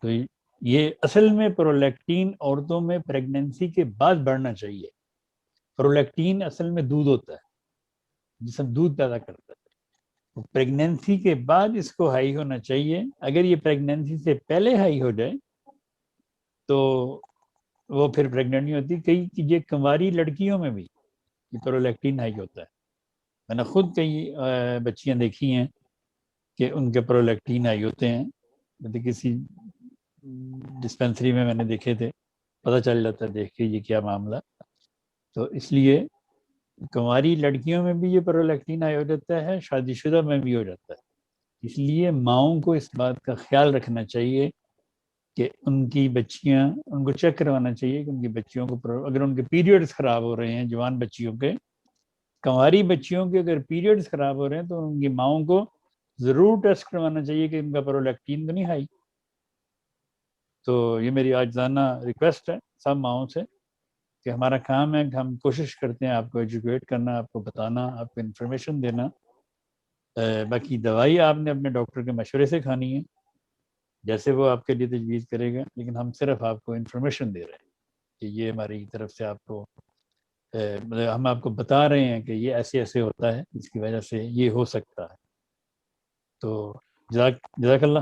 تو یہ اصل میں پرولیکٹین عورتوں میں پریگننسی کے بعد بڑھنا چاہیے. پرولیکٹین اصل میں دودھ ہوتا ہے، جسم دودھ پیدا کرتا ہے. پریگننسی کے بعد اس کو ہائی ہونا چاہیے. اگر یہ پریگننسی سے پہلے ہائی ہو جائے تو وہ پھر پریگننٹ نہیں ہوتی. کئی یہ کنواری لڑکیوں میں بھی یہ پرولیکٹین ہائی ہوتا ہے. میں نے خود کئی بچیاں دیکھی ہیں کہ ان کے پرولیکٹین ہائی ہوتے ہیں. کسی ڈسپینسری میں نے دیکھے تھے، پتہ چل جاتا ہے دیکھ کے یہ کیا معاملہ. تو اس لیے کنواری لڑکیوں میں بھی یہ پرولیکٹین ہائی ہو جاتا ہے، شادی شدہ میں بھی ہو جاتا ہے. اس لیے ماؤں کو اس بات کا خیال رکھنا چاہیے کہ ان کی بچیاں، ان کو چیک کروانا چاہیے کہ ان کی بچیوں کو اگر ان کے پیریڈز خراب ہو رہے ہیں، جوان بچیوں کے، کنواری بچیوں کے اگر پیریڈز خراب ہو رہے ہیں تو ان کی ماؤں کو ضرور ٹیسٹ کروانا چاہیے کہ ان کا پرولیکٹین تو نہیں ہائی. تو یہ میری آجزانہ ریکویسٹ ہے سب ماؤں سے کہ ہمارا کام ہے کہ ہم کوشش کرتے ہیں آپ کو ایجوکیٹ کرنا، آپ کو بتانا، آپ کو انفارمیشن دینا. باقی دوائی آپ نے اپنے ڈاکٹر کے مشورے سے کھانی ہے جیسے وہ آپ کے لیے تجویز کرے گا، لیکن ہم صرف آپ کو انفارمیشن دے رہے ہیں کہ یہ ہماری طرف سے آپ کو ہم آپ کو بتا رہے ہیں کہ یہ ایسے ایسے ہوتا ہے، اس کی وجہ سے یہ ہو سکتا ہے. تو جزاک اللہ.